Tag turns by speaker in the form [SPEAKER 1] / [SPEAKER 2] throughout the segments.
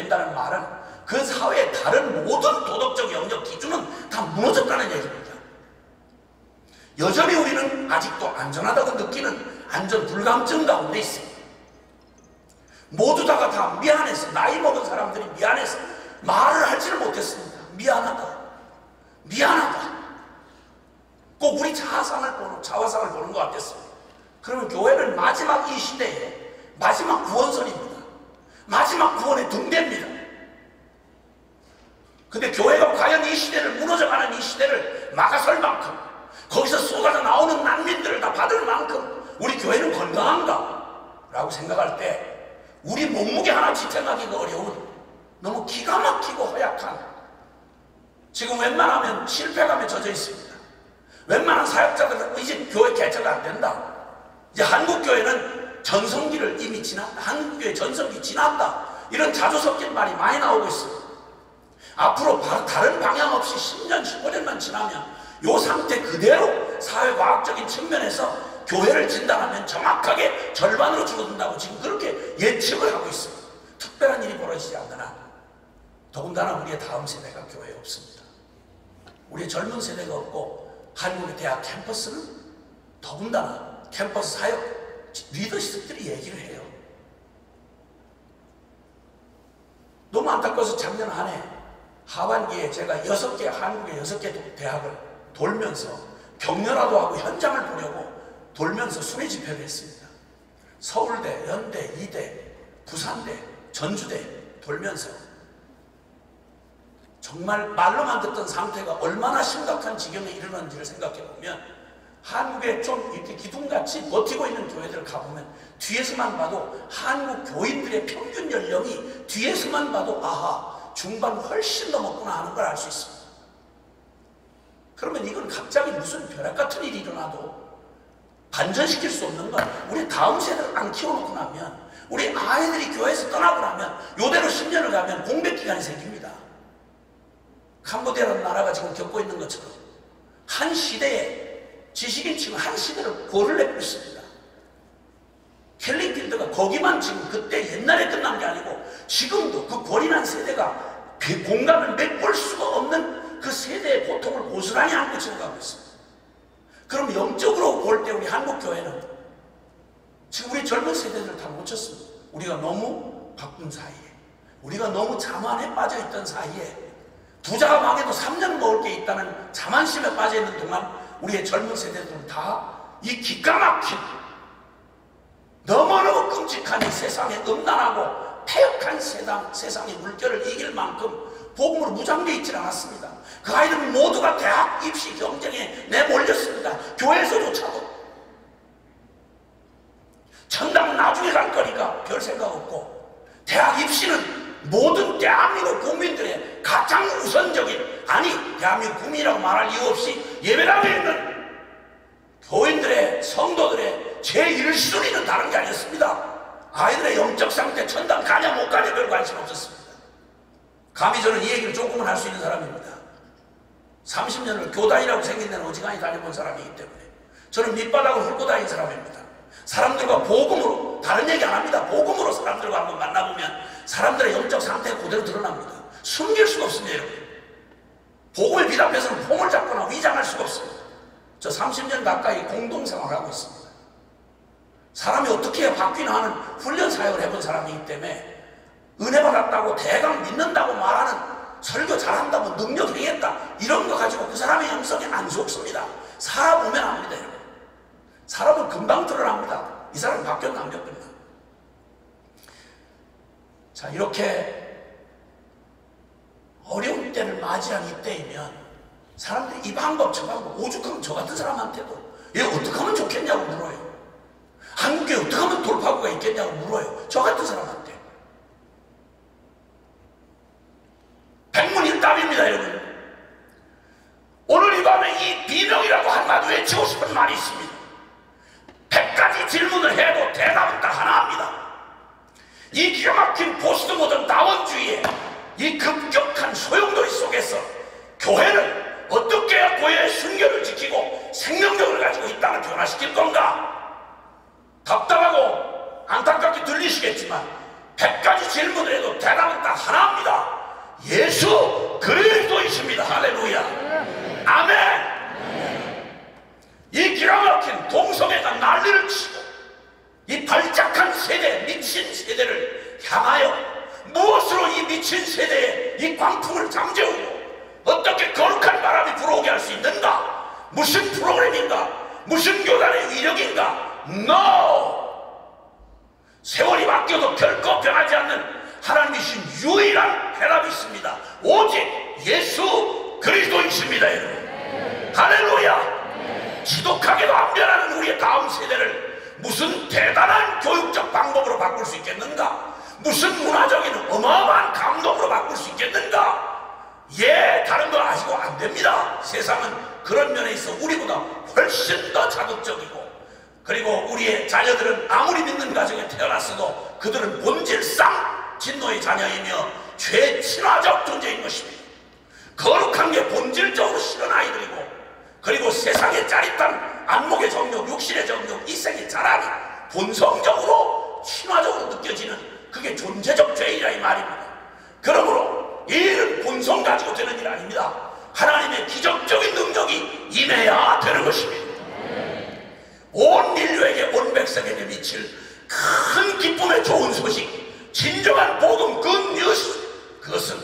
[SPEAKER 1] 된다는 말은 그 사회의 다른 모든 도덕적 영역 기준은 다 무너졌다는 얘기입니다. 여전히 우리는 아직도 안전하다고 느끼는 안전 불감증 가운데 있습니다. 모두 다 미안해서, 나이 먹은 사람들이 미안해서 말을 하지를 못했습니다. 미안하다. 꼭 우리 자화상을 보는 것 같았습니다. 그러면 교회는 마지막 이 시대에 마지막 구원선입니다. 마지막 구원의 등대입니다. 근데 교회가 과연 이 시대를, 무너져가는 이 시대를 막아설 만큼, 거기서 쏟아져 나오는 난민들을 다 받을 만큼 우리 교회는 건강한가? 라고 생각할 때 우리 몸무게 하나 지탱하기가 어려운, 너무 기가 막히고 허약한, 지금 웬만하면 실패감에 젖어 있습니다. 웬만한 사역자들은 이제 교회 개척이 안 된다. 이제 한국교회는 전성기를 이미 지났다. 한국교회 전성기 지났다. 이런 자주 섞인 말이 많이 나오고 있습니다. 앞으로 다른 방향 없이 10년, 15년만 지나면 이 상태 그대로 사회과학적인 측면에서 교회를 진단하면 정확하게 절반으로 줄어든다고 지금 그렇게 예측을 하고 있습니다. 특별한 일이 벌어지지 않거나, 더군다나 우리의 다음 세대가 교회에 없습니다. 우리의 젊은 세대가 없고, 한국의 대학 캠퍼스는 더군다나 캠퍼스 사역 리더십들이 얘기를 해요. 너무 안타까워서 작년 한 해 하반기에 제가 한국의 6개 대학을 돌면서 격려라도 하고 현장을 보려고 돌면서 순회 집회를 했습니다. 서울대, 연대, 이대, 부산대, 전주대 돌면서 정말 말로만 듣던 상태가 얼마나 심각한 지경에 이르는지를 생각해 보면, 한국에 좀 이렇게 기둥같이 버티고 있는 교회들 가보면 뒤에서만 봐도 한국 교인들의 평균 연령이 뒤에서만 봐도 아하, 중반 훨씬 넘었구나 하는 걸 알 수 있습니다. 그러면 이건 갑자기 무슨 벼락 같은 일이 일어나도 반전시킬 수 없는 건, 우리 다음 세대를 안 키워놓고 나면, 우리 아이들이 교회에서 떠나고 나면 이대로 10년을 가면 공백기간이 생깁니다. 캄보디아라는 나라가 지금 겪고 있는 것처럼 한 시대에 지식인층은 한 시대를 골을 내고 있습니다. 켈링필드가 거기만 지금 그때 옛날에 끝난 게 아니고 지금도 그 골인한 세대가 공간을 메꿀 수가 없는 그 세대의 고통을 고스란히 안고 지나가고 있습니다. 그럼 영적으로 볼 때 우리 한국교회는 지금 우리 젊은 세대들을 다 놓쳤습니다. 우리가 너무 바쁜 사이에, 우리가 너무 자만에 빠져있던 사이에, 부자가 망해도 3년 먹을 게 있다는 자만심에 빠져있는 동안 우리의 젊은 세대들은 다 이 기가 막힌, 너무너무 끔찍한 이 세상의 음란하고 폐역한 세상의 물결을 이길 만큼 복음으로 무장되어 있지 않았습니다. 그 아이들은 모두가 대학 입시 경쟁에 내몰렸습니다. 교회에서조차도. 천당은 나중에 갈 거니까 별 생각 없고, 대학 입시는 모든 대한민국 국민들의 가장 우선적인, 아니 대한민국 국민이라고 말할 이유 없이 예배당에 있는 교인들의, 성도들의 제1순위는 다른 게 아니었습니다. 아이들의 영적 상태, 천당 가냐 못 가냐 별 관심 없었습니다. 감히 저는 이 얘기를 조금은 할 수 있는 사람입니다. 30년을 교단이라고 생긴 데는 어지간히 다녀본 사람이기 때문에 저는 밑바닥을 훑고 다닌 사람입니다. 사람들과 복음으로, 다른 얘기 안 합니다. 복음으로 사람들과 한번 만나보면 사람들의 영적 상태가 그대로 드러납니다. 숨길 수가 없습니다, 여러분. 복음에 비답해서는 폼을 잡거나 위장할 수가 없습니다. 저 30년 가까이 공동생활을 하고 있습니다. 사람이 어떻게 해야 바뀌나 하는 훈련 사역을 해본 사람이기 때문에 은혜 받았다고 대강 믿는다고 말하는, 설교 잘한다고 능력 행했다 이런 거 가지고 그 사람의 영성에 안 속습니다. 살아보면 압니다, 여러분. 사람은 금방 드러납니다. 이 사람이 바뀌었나 안 바뀌었나. 자, 이렇게 어려운 때를 맞이한 이때이면 사람들이 이 방법 저 방법, 오죽하면 저 같은 사람한테도 얘 어떻게 하면 좋겠냐고 물어요. 한국에 어떻게 하면 돌파구가 있겠냐고 물어요. 저 같은 사람한테. 백문일답입니다, 여러분. 오늘 이 밤에 이 비명이라고 한마디 외치고 싶은 말이 있습니다. 100가지 질문을 해도 대답은 딱 하나 합니다. 이 기가 막힌 포스트 모던 다원주의의 이 급격한 소용돌이 속에서 교회는 어떻게 해야 교회의 순결을 지키고 생명력을 가지고 이 땅을 변화시킬 건가? 답답하고 안타깝게 들리시겠지만 100가지 질문을 해도 대답은 딱 하나입니다. 예수 그리스도이십니다. 할렐루야. 아멘. 이 기가 막힌 동성애가 난리를 치고 이 발작한 세대, 미친 세대를 향하여 무엇으로 이 미친 세대에 이 광풍을 잠재우고 어떻게 거룩한 바람이 불어오게 할 수 있는가? 무슨 프로그램인가? 무슨 교단의 위력인가? No! 세월이 바뀌어도 결코 변하지 않는 하나님이신 유일한 해답이 있습니다. 오직 예수 그리스도이십니다. 여러분. 할렐루야. 지독하게도 안 변하는 우리의 다음 세대를 무슨 대단한 교육적 방법으로 바꿀 수 있겠는가? 무슨 문화적인 어마어마한 감동으로 바꿀 수 있겠는가? 예, 다른 거 아시고 안 됩니다. 세상은 그런 면에 있어 우리보다 훨씬 더 자극적이고, 그리고 우리의 자녀들은 아무리 믿는 가정에 태어났어도 그들은 본질상 진노의 자녀이며 최친화적 존재인 것입니다. 거룩한 게 본질적으로 싫은 아이들이고, 그리고 세상의 짜릿한 안목의 정욕, 육신의 정욕, 이생의 자랑이 본성적으로 친화적으로 느껴지는 그게 존재적 죄이라 이 말입니다. 그러므로 이 일은 본성 가지고 되는 일 아닙니다. 하나님의 기적적인 능력이 임해야 되는 것입니다. 온 인류에게, 온 백성에게 미칠 큰 기쁨의 좋은 소식, 진정한 복음, 굿뉴스, 그것은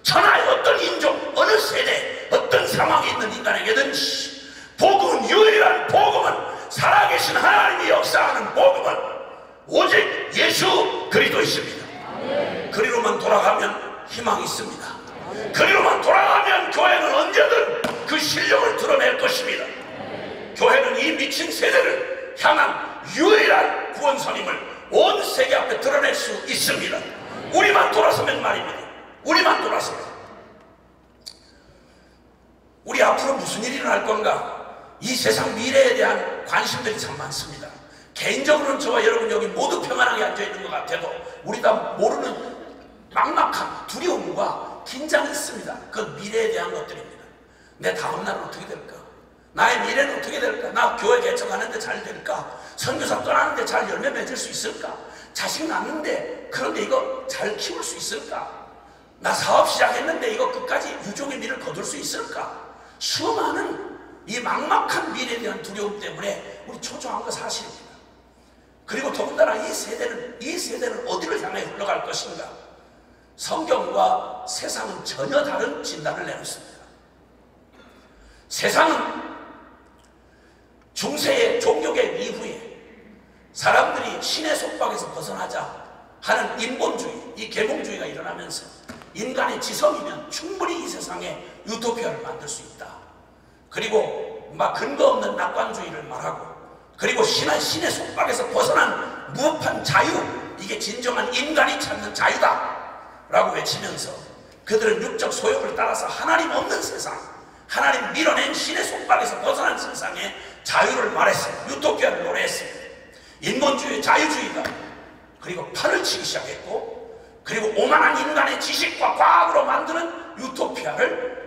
[SPEAKER 1] 천하의 어떤 인종, 어느 세대, 어떤 상황에 있는 인간에게든지 복음은, 유일한 복음은, 살아계신 하나님이 역사하는 복음은 오직 예수 그리스도이십니다. 그리로만 돌아가면 희망이 있습니다. 그리로만 돌아가면 교회는 언제든 그 실력을 드러낼 것입니다. 교회는 이 미친 세대를 향한 유일한 구원선임을 온 세계 앞에 드러낼 수 있습니다. 우리만 돌아서면 말입니다. 우리만 돌아서면. 우리 앞으로 무슨 일이 일어날 건가? 이 세상 미래에 대한 관심들이 참 많습니다. 개인적으로는 저와 여러분 여기 모두 평안하게 앉아있는 것 같아도 우리 다 모르는 막막한 두려움과 긴장이 있습니다. 그건 미래에 대한 것들입니다. 내 다음날은 어떻게 될까? 나의 미래는 어떻게 될까? 나 교회 개척하는데 잘 될까? 선교사 떠나는데 잘 열매 맺을 수 있을까? 자식 낳는데 그런데 이거 잘 키울 수 있을까? 나 사업 시작했는데 이거 끝까지 유종의 미를 거둘 수 있을까? 수많은 이 막막한 미래에 대한 두려움 때문에 우리 초조한 거 사실입니다. 그리고 더군다나 이 세대는 어디를 향해 흘러갈 것인가? 성경과 세상은 전혀 다른 진단을 내놓습니다. 세상은 중세의 종교개혁 이후에 사람들이 신의 속박에서 벗어나자 하는 인본주의, 이 계몽주의가 일어나면서 인간의 지성이면 충분히 이 세상에 유토피아를 만들 수 있다. 그리고 막 근거 없는 낙관주의를 말하고, 그리고 신의 속박에서 벗어난 무법한 자유, 이게 진정한 인간이 찾는 자유다 라고 외치면서 그들은 육적 소욕을 따라서 하나님 없는 세상, 하나님 밀어낸 신의 속박에서 벗어난 세상에 자유를 말했습니다. 유토피아를 노래했습니다. 인본주의, 자유주의가 그리고 판을 치기 시작했고, 그리고 오만한 인간의 지식과 과학으로 만드는 유토피아를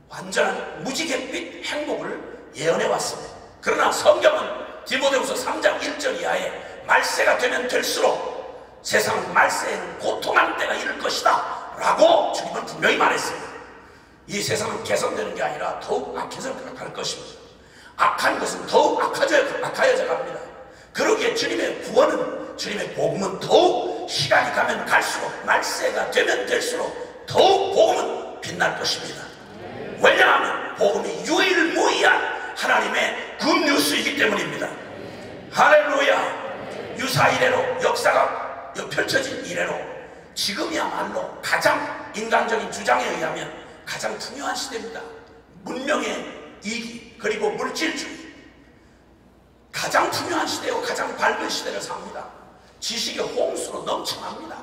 [SPEAKER 1] 완전한 무지갯빛 행복을 예언해 왔습니다. 그러나 성경은 디모데후서 3장 1절 이하에 말세가 되면 될수록 세상은 말세에는 고통한 때가 이를 것이다 라고 주님은 분명히 말했습니다. 이 세상은 개선되는 게 아니라 더욱 악해져 갈 것입니다. 악한 것은 더욱 악하여져 갑니다. 그러기에 주님의 구원은, 주님의 복음은 더욱 시간이 가면 갈수록, 말세가 되면 될수록 더욱 복음은 빛날 것입니다. 왜냐하면 복음이 유일무이한 하나님의 굿뉴스이기 때문입니다. 할렐루야. 유사 이래로, 역사가 펼쳐진 이래로 지금이야말로 가장 인간적인 주장에 의하면 가장 중요한 시대입니다. 문명의 이기, 그리고 물질주의, 가장 중요한 시대요, 가장 밝은 시대를 삽니다. 지식의 홍수로 넘쳐납니다.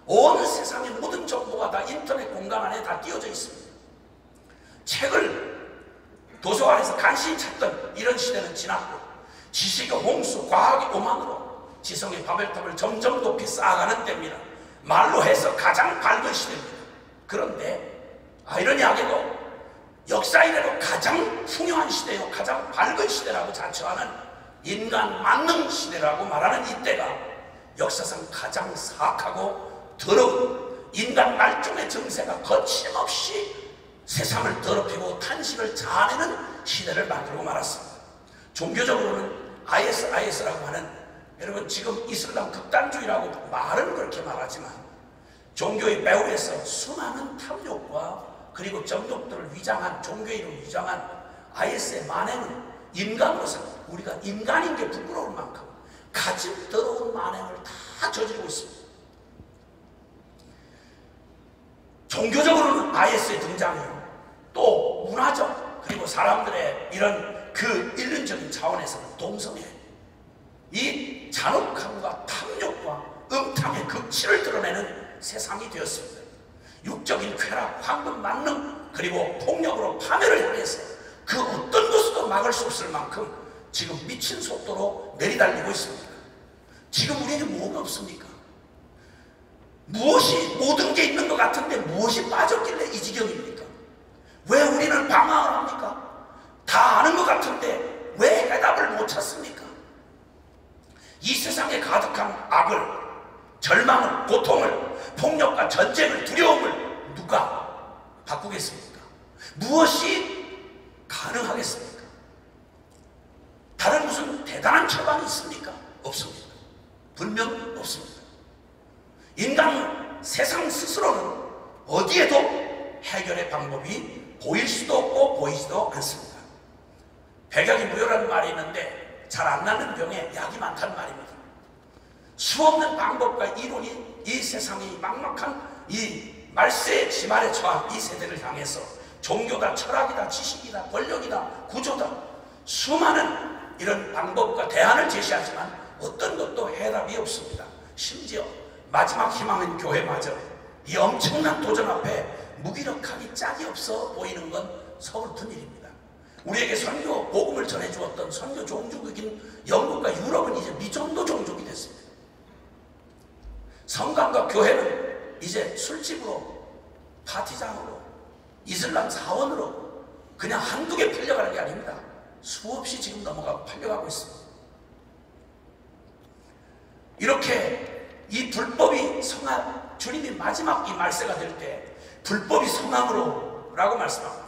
[SPEAKER 1] 온 세상의 모든 정보가 다 인터넷 공간 안에 다 띄워져 있습니다. 책을 도서관에서 간신히 찾던 이런 시대는 지났고, 지식의 홍수, 과학의 오만으로 지성의 바벨탑을 점점 높이 쌓아가는 때입니다. 말로 해서 가장 밝은 시대입니다. 그런데 아이러니하게도 역사 이래로 가장 훌륭한 시대요, 가장 밝은 시대라고 자처하는 인간 만능 시대라고 말하는 이때가 역사상 가장 사악하고 더러운 인간 말종의 정세가 거침없이 세상을 더럽히고 탄식을 자아내는 시대를 만들고 말았습니다. 종교적으로는 IS라고 하는, 여러분 지금 이슬람 극단주의라고 말은 그렇게 말하지만 종교의 배후에서 수많은 탐욕과 그리고 정욕들을 위장한, 종교의 이름을 위장한 IS의 만행은 인간으로서 우리가 인간인 게 부끄러울 만큼 가진 더러운 만행을 다 저지르고 있습니다. 종교적으로는 IS의 등장이요, 또 문화적 그리고 사람들의 이런 그 인륜적인 차원에서는 동성애, 이 잔혹함과 탐욕과 음탕의 극치를 드러내는 세상이 되었습니다. 육적인 쾌락, 황금 만능, 그리고 폭력으로 파멸을 향해서 그 어떤 것도 막을 수 없을 만큼 지금 미친 속도로 내리달리고 있습니다. 지금 우리에게 뭐가 없습니까? 무엇이, 모든 게 있는 것 같은데 무엇이 빠졌길래 이 지경입니까? 왜 우리는 방황을 합니까? 다 아는 것 같은데 왜 해답을 못 찾습니까? 이 세상에 가득한 악을, 절망을, 고통을, 폭력과 전쟁을, 두려움을 누가 바꾸겠습니까? 무엇이 가능하겠습니까? 다른 무슨 대단한 처방이 있습니까? 없습니다. 분명 없습니다. 인간 세상 스스로는 어디에도 해결의 방법이 보일 수도 없고 보이지도 않습니다. 백약이 무효라는 말이 있는데 잘 안 낫는 병에 약이 많다는 말입니다. 수없는 방법과 이론이 이 세상이 막막한 이 말세의 지말에 처한 이 세대를 향해서 종교다, 철학이다, 지식이다, 권력이다, 구조다, 수많은 이런 방법과 대안을 제시하지만 어떤 것도 해답이 없습니다. 심지어 마지막 희망인 교회마저 이 엄청난 도전 앞에 무기력하기 짝이 없어 보이는 건 서글픈 일입니다. 우리에게 선교, 복음을 전해주었던 선교 종족인 영국과 유럽은 이제 미전도 종족이 됐습니다. 성당과 교회는 이제 술집으로, 파티장으로, 이슬람 사원으로 그냥 한두 개 팔려가는 게 아닙니다. 수없이 지금 넘어가고 팔려가고 있습니다. 이렇게 이 불법이 성함, 주님이 마지막 이 말세가 될 때 불법이 성함으로 라고 말씀합니다.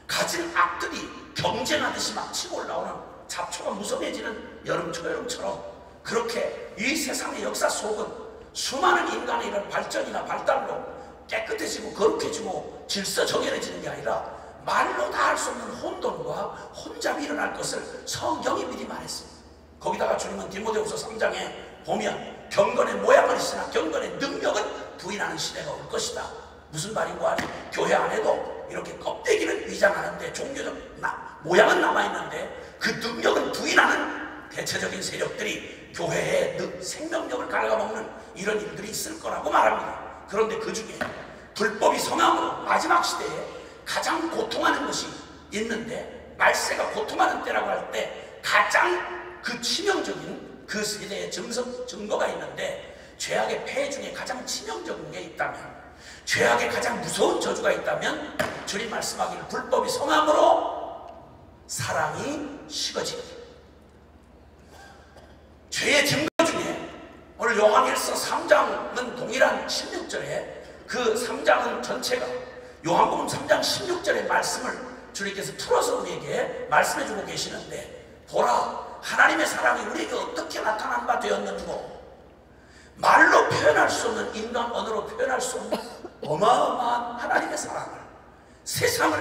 [SPEAKER 1] 가진 악들이 경쟁하듯이 막 치고 올라오는, 잡초가 무성해지는 여름 초여름처럼 그렇게 이 세상의 역사 속은 수많은 인간의 이런 발전이나 발달로 깨끗해지고 거룩해지고 질서 정연해지는 게 아니라 말로 다 할 수 없는 혼돈과 혼잡이 일어날 것을 성경이 미리 말했습니다. 거기다가 주님은 디모데후서 3장에 보면 경건의 모양은 있으나 경건의 능력은 부인하는 시대가 올 것이다. 무슨 말인고 하니 교회 안에도 이렇게 껍데기는 위장하는데 종교적 모양은 남아있는데 그 능력은 부인하는 대체적인 세력들이 교회의 생명력을 갉아먹는 이런 일들이 있을 거라고 말합니다. 그런데 그 중에 불법이 성함으로 마지막 시대에 가장 고통하는 것이 있는데, 말세가 고통하는 때라고 할 때 가장 그 치명적인 그 세대의 증거가 있는데, 죄악의 폐해 중에 가장 치명적인 게 있다면, 죄악의 가장 무서운 저주가 있다면 주님 말씀하기를 불법이 성함으로 사랑이 식어지기. 죄의 증거 중에 오늘 요한일서 3장은 동일한 16절에 그 3장은 전체가 요한복음 3장 16절의 말씀을 주님께서 풀어서 우리에게 말씀해주고 계시는데, 보라 하나님의 사랑이 우리에게 어떻게 나타난 바 되었는고, 말로 표현할 수 없는, 인간 언어로 표현할 수 없는 어마어마한 하나님의 사랑을, 세상을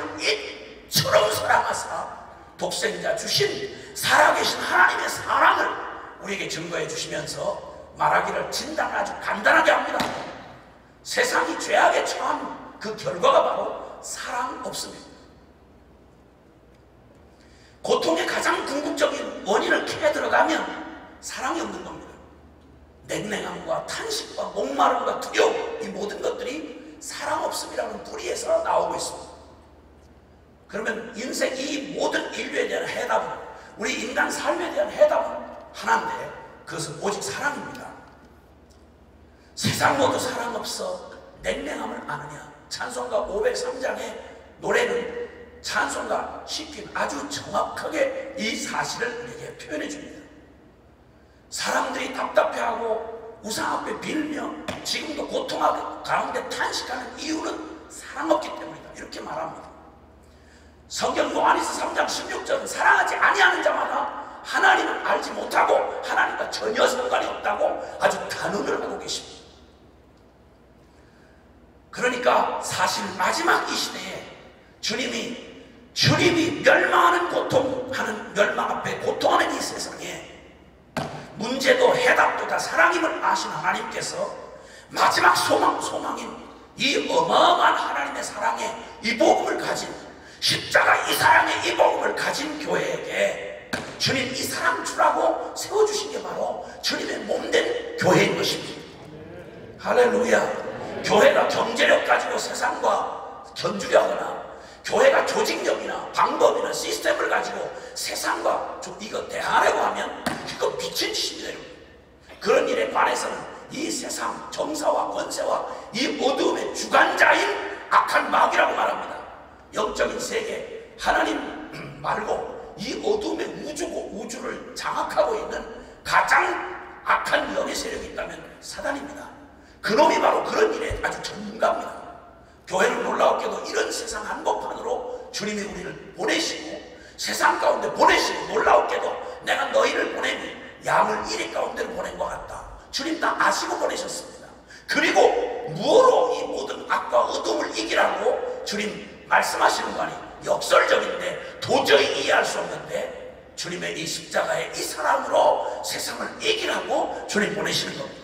[SPEAKER 1] 이처럼 사랑하사 독생자 주신 살아계신 하나님의 사랑을 우리에게 증거해 주시면서 말하기를 진단을 아주 간단하게 합니다. 세상이 죄악에 처한 그 결과가 바로 사랑 없습니다. 고통의 가장 궁극적인 원인을 캐 들어가면 사랑이 없는 겁니다. 냉랭함과 탄식과 목마름과 두려움, 이 모든 것들이 사랑 없음이라는 뿌리에서 나오고 있습니다. 그러면 인생 이 모든 인류에 대한 해답은, 우리 인간 삶에 대한 해답은 하나인데 그것은 오직 사랑입니다. 세상 모두 사랑 없어 냉랭함을 아느냐. 찬송가 503장의 노래는 찬송가 시킨 아주 정확하게 이 사실을 우리에게 표현해 줍니다. 사람들이 답답해하고 우상 앞에 빌며 지금도 고통 가운데 탄식하는 이유는 사랑 없기 때문이다. 이렇게 말합니다. 성경 요한일서 3장 16절은 사랑하지 아니하는 자마다 하나님을 알지 못하고 하나님과 전혀 상관이 없다고 아주 단언을 하고 계십니다. 그러니까 사실 마지막 이 시대에 주님이 멸망하는 멸망 앞에 고통하는 이 세상에 문제도 해답도 다 사랑임을 아신 하나님께서 마지막 소망인 이 어마어마한 하나님의 사랑의 이 복음을 가진 십자가 이 사랑의 이 복음을 가진 교회에게 주님 이 사랑 주라고 세워주신 게 바로 주님의 몸된 교회인 것입니다. 할렐루야. 교회가 경제력 가지고 세상과 견주려 하거나 교회가 조직력이나 방법이나 시스템을 가지고 세상과 이거 대하려고 하면 이거 미친 짓입니다. 그런 일에 관해서는 이 세상 정사와 권세와 이 어두움의 주관자인 악한 마귀라고 말합니다. 영적인 세계 하나님 말고 이 어두움의 우주를 장악하고 있는 가장 악한 영의 세력이 있다면 사단입니다. 그놈이 바로 그런 일에 아주 전문가입니다. 교회는 놀라웠게도 이런 세상 한복판으로 주님이 우리를 보내시고 세상 가운데 보내시고 놀라웠게도 내가 너희를 보내니 양을 이리 가운데로 보낸 것 같다. 주님 다 아시고 보내셨습니다. 그리고 무엇으로 이 모든 악과 어둠을 이기라고 주님 말씀하시는 거 아니 역설적인데 도저히 이해할 수 없는데 주님의 이 십자가의 이 사랑으로 세상을 이기라고 주님 보내시는 겁니다.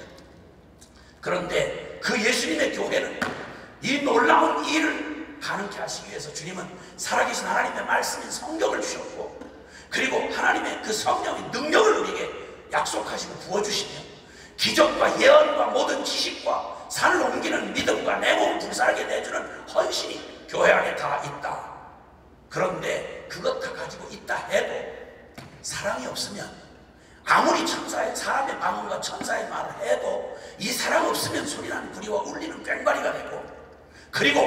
[SPEAKER 1] 그런데 그 예수님의 교회는 이 놀라운 일을 가능케 하시기 위해서 주님은 살아계신 하나님의 말씀인 성경을 주셨고 그리고 하나님의 그 성령의 능력을 우리에게 약속하시고 부어주시며 기적과 예언과 모든 지식과 산을 옮기는 믿음과 내 몸을 불살게 내주는 헌신이 교회 안에 다 있다. 그런데 그것 다 가지고 있다 해도 사랑이 없으면 아무리 사람의 방언과 천사의 말을 해도 이 사랑 없으면 소리나는 부리와 울리는 꽹과리가 되고 그리고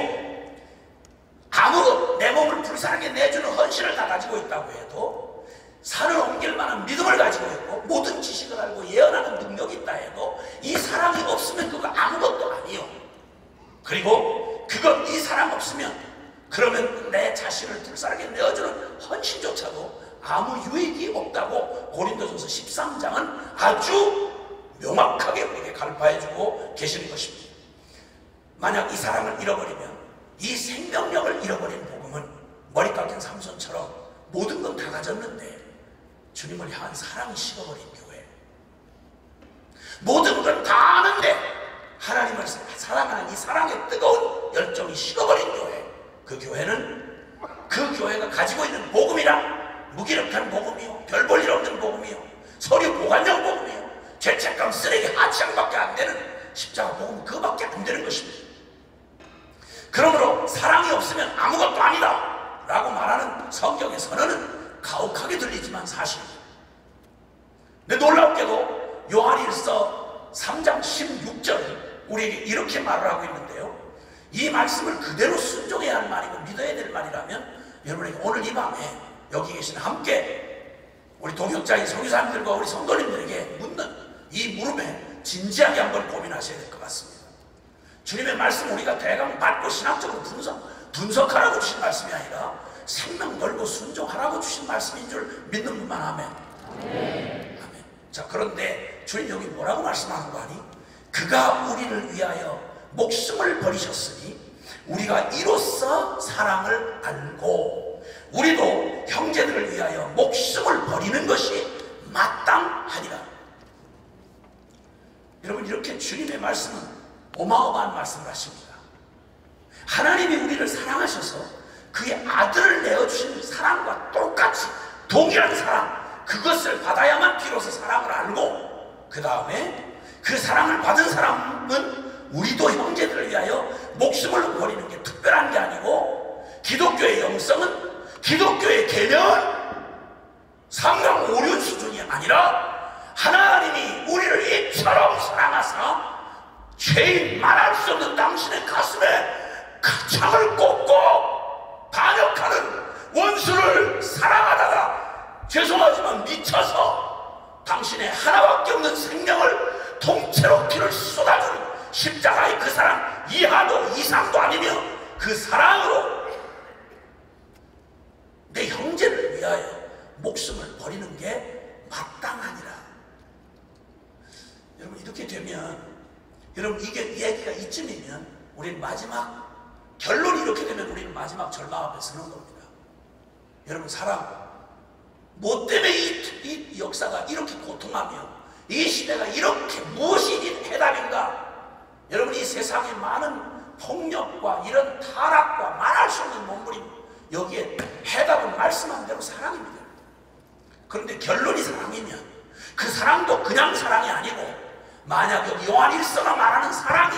[SPEAKER 1] 아무 내 몸을 불쌍하게 내주는 헌신을 다 가지고 있다고 해도 산을 옮길 만한 믿음을 가지고 있고 모든 지식을 알고 예언하는 능력이 있다 해도 이 사랑이 없으면 그거 아무것도 아니요. 그리고 이 사랑 없으면 그러면 내 자신을 불쌍하게 내어주는 헌신조차도 아무 유익이 없다고 고린도전서 13장은 아주 명확하게 우리에게 간파해주고 계시는 것입니다. 만약 이 사랑을 잃어버리면 이 생명력을 잃어버린 복음은 머리 깎인 삼손처럼 모든 건 다 가졌는데 주님을 향한 사랑이 식어버린 교회, 모든 건 다 아는데 하나님을 사랑하는 이 사랑의 뜨거운 열정이 식어버린 교회, 그 교회는 그 교회가 가지고 있는 복음이란 무기력한 복음이요, 별 볼 일 없는 복음이요, 서류 보관용 복음이요, 죄책감 쓰레기 하치양밖에 안 되는 십자가 복음 그거밖에 안 되는 것입니다. 그러므로 사랑이 없으면 아무것도 아니다 라고 말하는 성경의 선언은 가혹하게 들리지만 사실입니다. 근데 놀랍게도 요한일서 3장 16절 우리에게 이렇게 말을 하고 있는데요, 이 말씀을 그대로 순종해야 할 말이고 믿어야 될 말이라면 여러분에게 오늘 이 밤에 여기 계신 함께 우리 동역자인 성교사님들과 우리 성도님들에게 묻는 이 물음에 진지하게 한번 고민하셔야 될 것 같습니다. 주님의 말씀 우리가 대강 받고 신학적으로 분석하라고 주신 말씀이 아니라 생명 걸고 순종하라고 주신 말씀인 줄 믿는 분만 하면 아멘. 자, 그런데 주님 여기 뭐라고 말씀하는 거 아니? 그가 우리를 위하여 목숨을 버리셨으니 우리가 이로써 사랑을 알고 우리도 형제들을 위하여 목숨을 버리는 것이 마땅하니라. 여러분, 이렇게 주님의 말씀은 어마어마한 말씀을 하십니다. 하나님이 우리를 사랑하셔서 그의 아들을 내어주신 사랑과 똑같이 동일한 사랑, 그것을 받아야만 비로소 사랑을 알고 그 다음에 그 사랑을 받은 사람은 우리도 형제들을 위하여 목숨을 버리는 게 특별한 게 아니고 기독교의 영성은 기독교의 개념은 상강 오륜 수준이 아니라 하나님이 우리를 이처럼 사랑하사 죄인 말할 수 없는 당신의 가슴에 가창을 꽂고 반역하는 원수를 사랑하다가 죄송하지만 미쳐서 당신의 하나밖에 없는 생명을 통째로 피를 쏟아주는 십자가의 그 사랑, 이하도 이상도 아니며 그 사랑으로 내 형제를 위하여 목숨을 버리는 게 마땅하니라. 여러분, 이렇게 되면, 여러분, 이게 얘기가 이쯤이면 우리는 마지막 결론이 이렇게 되면 우리는 마지막 절망 앞에 서는 겁니다. 여러분, 사랑, 뭐 때문에 이 역사가 이렇게 고통하며 이 시대가 이렇게 무엇이 해답인가? 여러분, 이 세상의 많은 폭력과 이런 타락과 말할 수 없는 몸부림, 여기에 해답은 말씀한 대로 사랑입니다. 그런데 결론이 사랑이면 그 사랑도 그냥 사랑이 아니고, 만약 여기 요한 1서가 말하는 사랑이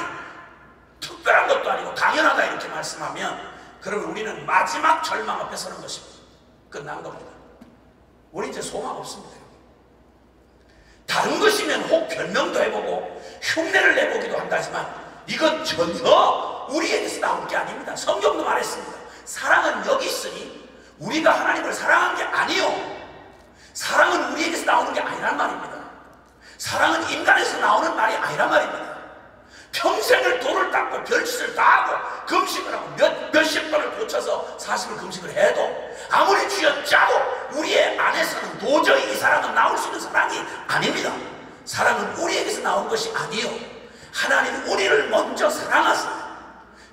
[SPEAKER 1] 특별한 것도 아니고 당연하다 이렇게 말씀하면, 그러면 우리는 마지막 절망 앞에 서는 것입니다. 끝난 겁니다. 우리 이제 소망 없습니다. 다른 것이면 혹 변명도 해보고 흉내를 내보기도 한다지만 이건 전혀 우리에게서 나온 게 아닙니다. 성경도 말했습니다. 사랑은 여기 있으니 우리가 하나님을 사랑한 게 아니요, 사랑은 우리에게서 나오는 게 아니란 말입니다. 사랑은 인간에서 나오는 말이 아니란 말입니다. 평생을 돌을 닦고 별짓을 다 하고 금식을 하고 몇십 번을 고쳐서 40을 금식을 해도 아무리 쥐어짜도 우리의 안에서는 도저히 이 사랑은 나올 수 있는 사랑이 아닙니다. 사랑은 우리에게서 나온 것이 아니요, 하나님 우리를 먼저 사랑하사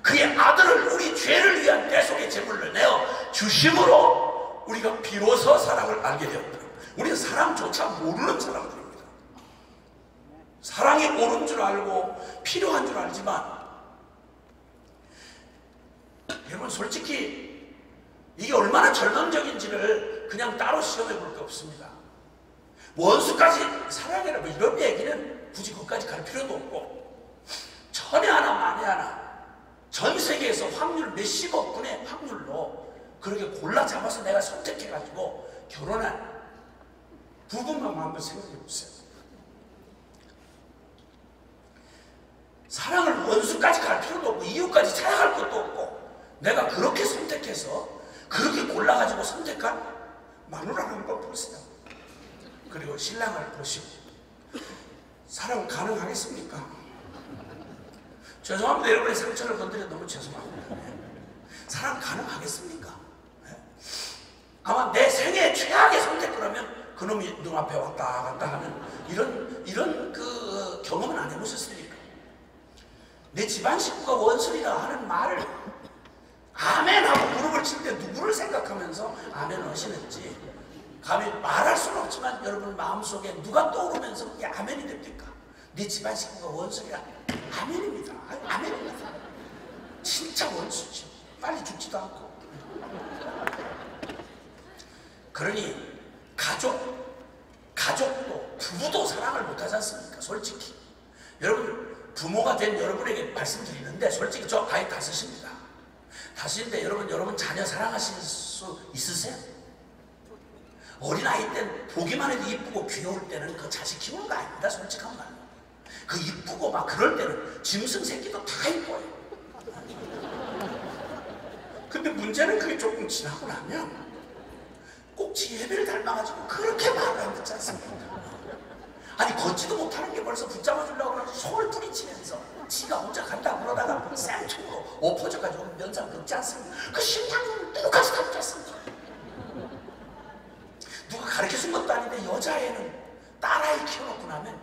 [SPEAKER 1] 그의 아들을 우리 죄를 위한 대속의 제물로 내어 주심으로 우리가 비로소 사랑을 알게 되었다. 우리는 사랑조차 모르는 사람들입니다. 사랑이 옳은 줄 알고 필요한 줄 알지만, 여러분, 솔직히 이게 얼마나 절망적인지를 그냥 따로 시험해 볼 게 없습니다. 원수까지 사랑해라 뭐 이런 얘기는 굳이 그것까지 갈 필요도 없고, 천에 하나 만에 하나 전 세계에서 확률 몇십억 분의 확률로 그렇게 골라 잡아서 내가 선택해가지고 결혼한 부부만 한번 생각해 보세요. 사랑을 원수까지 갈 필요도 없고 이유까지 찾아갈 것도 없고, 내가 그렇게 선택해서 그렇게 골라가지고 선택한 마누라를 한번 보세요. 그리고 신랑을 보시고, 사랑 가능하겠습니까? 죄송합니다. 여러분의 상처를 건드려 너무 죄송합니다. 사랑 가능하겠습니까? 아마 내 생애 최악의 선택, 그러면 그놈이 눈앞에 왔다 갔다 하는 이런 그 경험은 안 해보셨습니까? 내 집안 식구가 원수리라 하는 말을 아멘 하고 무릎을 칠 때 누구를 생각하면서 아멘 하시는지 감히 말할 수는 없지만 여러분 마음속에 누가 떠오르면서 그게 아멘이 됩니까? 네 집안 식구가 원수리라, 아멘입니다. 아멘입니다. 진짜 원수지. 빨리 죽지도 않고. 그러니 가족도 부부도 사랑을 못하지 않습니까? 솔직히 여러분, 부모가 된 여러분에게 말씀드리는데 솔직히 저 아이 다섯입니다. 다섯인데 여러분 자녀 사랑하실 수 있으세요? 어린아이 땐 보기만 해도 이쁘고 귀여울 때는 그 자식 키우는 거 아닙니다. 솔직한 말로. 그 이쁘고 막 그럴 때는 짐승 새끼도 다 이뻐요. 근데 문제는 그게 조금 지나고 나면 꼭 지혜비를 닮아가지고 그렇게 말을 안 듣지 않습니까? 아니, 걷지도 못하는 게 벌써 붙잡아주려고 그러고 손을 부리치면서 지가 혼자 간다 그러다가 쌩총으로 엎어져가지고 면상 긋지 않습니까? 그 심장은 똑같이 닮지 않습니까? 누가 가르쳐준 것도 아닌데 여자애는 딸아이 키워놓고 나면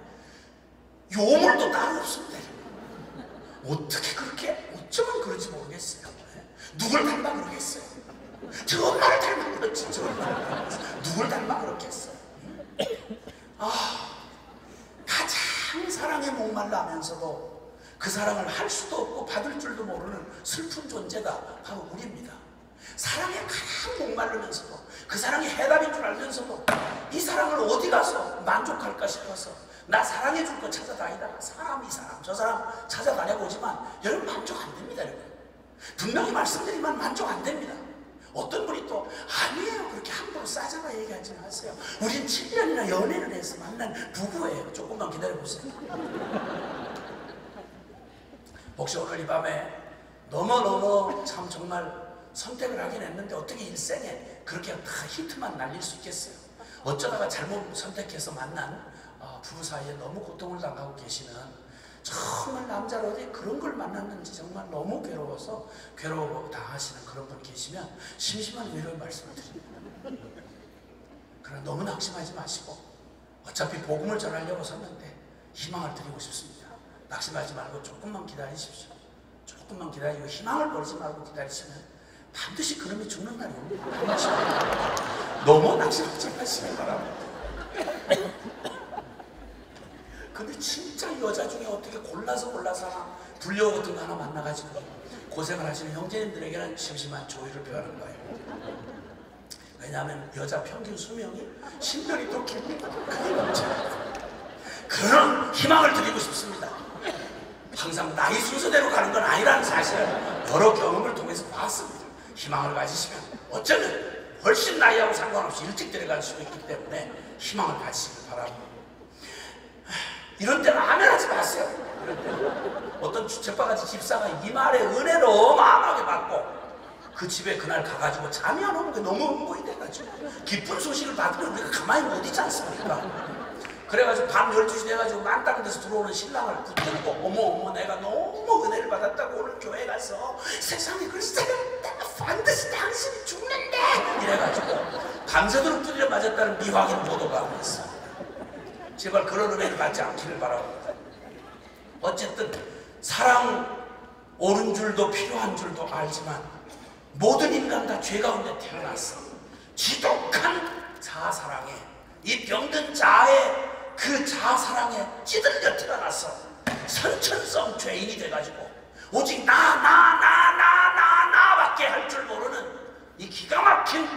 [SPEAKER 1] 요물도 따로 없습니다. 어떻게 그렇게, 어쩌면 그런지 모르겠어요. 누굴 닮아 그러겠어요? 저 엄마를 닮아 그렇지. 저 엄마를 닮아 누굴 닮아 그렇겠어요? 가장 사랑에 목말라하면서도 그 사랑을 할 수도 없고 받을 줄도 모르는 슬픈 존재가 바로 우리입니다. 사랑에 가장 목마르면서도 그 사랑이 해답인 줄 알면서도 이 사랑을 어디 가서 만족할까 싶어서 나 사랑해 줄 거 찾아다니다가 사람 이 사람 저 사람 찾아다녀보지만 여러분 만족 안 됩니다. 여러분 분명히 말씀드리면 만족 안 됩니다. 어떤 분이 또 아니에요, 그렇게 함부로 싸잡아 얘기하지 마세요. 우린 7년이나 연애를 해서 만난 부부예요. 조금만 기다려보세요. 혹시 오늘 이 밤에 너무너무 참 정말 선택을 하긴 했는데 어떻게 일생에 그렇게 다 히트만 날릴 수 있겠어요? 어쩌다가 잘못 선택해서 만난 부부 사이에 너무 고통을 당하고 계시는, 정말 남자로 어디 그런 걸 만났는지 정말 너무 괴로워서 괴로워 당하시는 그런 분 계시면 심심한 위로의 말씀을 드립니다. 그러나 너무 낙심하지 마시고, 어차피 복음을 전하려고 섰는데 희망을 드리고 싶습니다. 낙심하지 말고 조금만 기다리십시오. 조금만 기다리고 희망을 버리지 말고 기다리시면 반드시 그놈이 죽는 날이 옵니다. 너무 낙심하지 마시기 바랍니다. 근데 진짜 여자 중에 어떻게 골라서 하나 불려오 같은 거 하나 만나가지고 고생을 하시는 형제님들에게는 심심한 조의를 표하는 거예요. 왜냐하면 여자 평균 수명이 10년이 더 깁니다. 그런 희망을 드리고 싶습니다. 항상 나이 순서대로 가는 건 아니라는 사실을 여러 경험을 통해서 봤습니다. 희망을 가지시면 어쩌면 훨씬 나이하고 상관없이 일찍 들어갈 수도 있기 때문에 희망을 가지시길 바랍니다. 이런 때는 아멘 하지 마세요. 이런 때는 어떤 주책바가지 집사가 이 말에 은혜를 어마어마하게 받고 그 집에 그날 가가지고 잠이 안 오는 게 너무 흥분이 돼가지고 기쁜 소식을 받으면 우리가 가만히 못 있지 않습니까? 그래가지고 밤 12시 돼가지고 만다는 데서 들어오는 신랑을 붙들고 어머 내가 너무 은혜를 받았다고 오늘 교회 가서 세상에 글쎄 내가 반드시 당신이 죽는데 이래가지고 밤새도록 두드려 맞았다는 미확인 보도가 있습니다. 제발 그런 은혜를 받지 않기를 바랍니다. 어쨌든 사랑 옳은 줄도 필요한 줄도 알지만 모든 인간 다 죄 가운데 태어났어. 지독한 자아사랑에, 이 병든 자아의 그 자아사랑에 찌들려 태어났어. 선천성 죄인이 돼가지고 오직 나밖에 할 줄 모르는 이 기가 막힌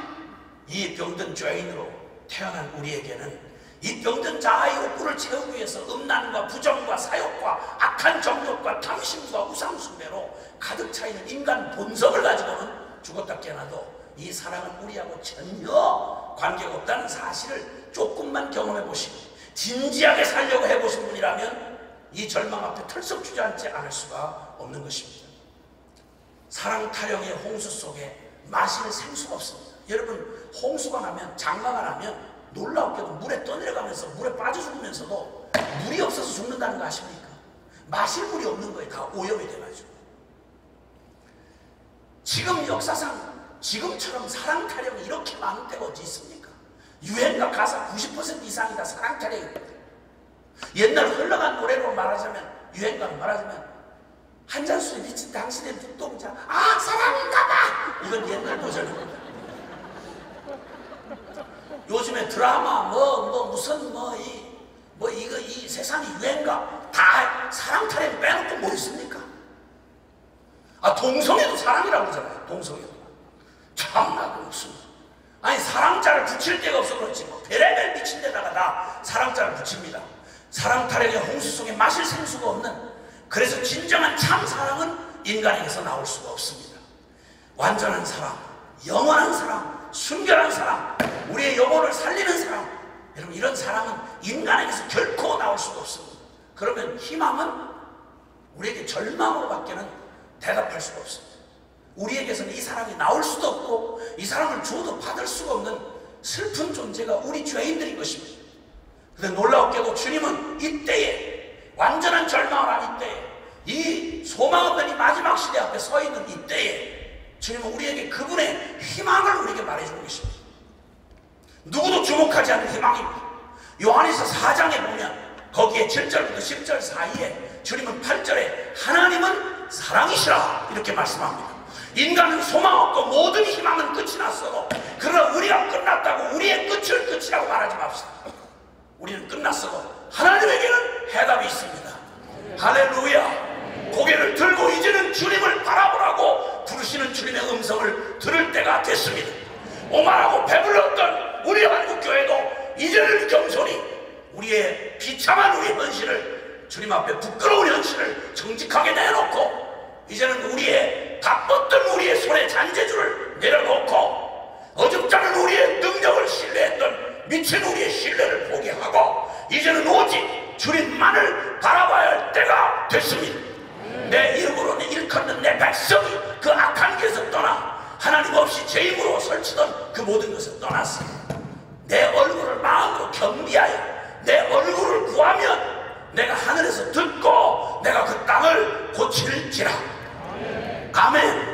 [SPEAKER 1] 이 병든 죄인으로 태어난 우리에게는 이 병든 자아의 욕구를 채우기 위해서 음란과 부정과 사욕과 악한 정욕과 탐심과 우상숭배로 가득 차있는 인간 본성을 가지고는 죽었다 깨어나도 이 사랑은 우리하고 전혀 관계가 없다는 사실을 조금만 경험해 보시고 진지하게 살려고 해보신 분이라면 이 절망 앞에 털썩 주저앉지 않을 수가 없는 것입니다. 사랑 타령의 홍수 속에 마실 생수가 없습니다. 여러분, 홍수가 나면, 장마가 나면 놀라웠게도 물에 떠내려가면서 물에 빠져 죽으면서도 물이 없어서 죽는다는 거 아십니까? 마실 물이 없는 거에 다 오염이 돼가지고. 지금 역사상 지금처럼 사랑 타령이 이렇게 많은 때가 어디 있습니까? 유행가 가사 90% 이상이 다 사랑 타령입니다. 옛날 흘러간 노래로 말하자면, 유행가로 말하자면 한 잔술에 미친 당신의 눈동자, 아 사랑인가봐, 이건 옛날 버전입니다. 요즘에 드라마 이 세상이 유행가 다 사랑 타령 빼놓고 뭐 있습니까? 동성애도 사랑이라고 그러잖아요. 동성애도 참나 무슨, 아니 사랑자를 붙일 데가 없어 그렇지 뭐 별의별 미친 데다가 다 사랑자를 붙입니다. 사랑 타령의 홍수 속에 마실 생수가 없는, 그래서 진정한 참 사랑은 인간에게서 나올 수가 없습니다. 완전한 사랑, 영원한 사랑, 순결한 사랑, 우리의 영혼을 살리는 사랑, 여러분 이런 사랑은 인간에게서 결코 나올 수가 없습니다. 그러면 희망은 우리에게 절망으로밖에는 대답할 수가 없습니다. 우리에게서는 이 사랑이 나올 수도 없고 이 사랑을 주어도 받을 수가 없는 슬픈 존재가 우리 죄인들인 것입니다. 그런데 놀라웠게도 주님은 이때에, 완전한 절망을 한 이때에, 이 소망 없는 이 마지막 시대 앞에 서 있는 이때에 주님은 우리에게 그분의 희망을 우리에게 말해주는 것입니다. 누구도 주목하지 않는 희망입니다. 요한에서 4장에 보면 거기에 7절부터 10절 사이에 주님은 8절에 하나님은 사랑이시라 이렇게 말씀합니다. 인간은 소망 없고 모든 희망은 끝이 났어도, 그러나 우리가 끝났다고 우리의 끝을 끝이라고 말하지 맙시다. 우리는 끝났어도 하나님에게는 해답이 있습니다. 할렐루야. 고개를 들고 이제는 주님을 바라보라고 부르시는 주님의 음성을 들을 때가 됐습니다. 오만하고 배불렀던 우리 한국교회도 이제는 겸손히 우리의 비참한 우리 현실을, 주님 앞에 부끄러운 현실을 정직하게 내놓고, 이제는 우리의 바빴던 우리의 손에 잔재주를 내려놓고, 어줍잖은 우리의 능력을 신뢰했던 미친 우리의 신뢰를 포기하고 이제는 오직 주님만을 바라봐야 할 때가 됐습니다. 내 이름으로는 일컫는 내 백성이 그 악한 길에서 떠나 하나님 없이 제 힘으로 설치던 그 모든 것을 떠났습니다. 내 얼굴을 마음으로 겸비하여 내 얼굴을 구하면 내가 하늘에서 듣고 내가 그 땅을 고칠지라. 아멘.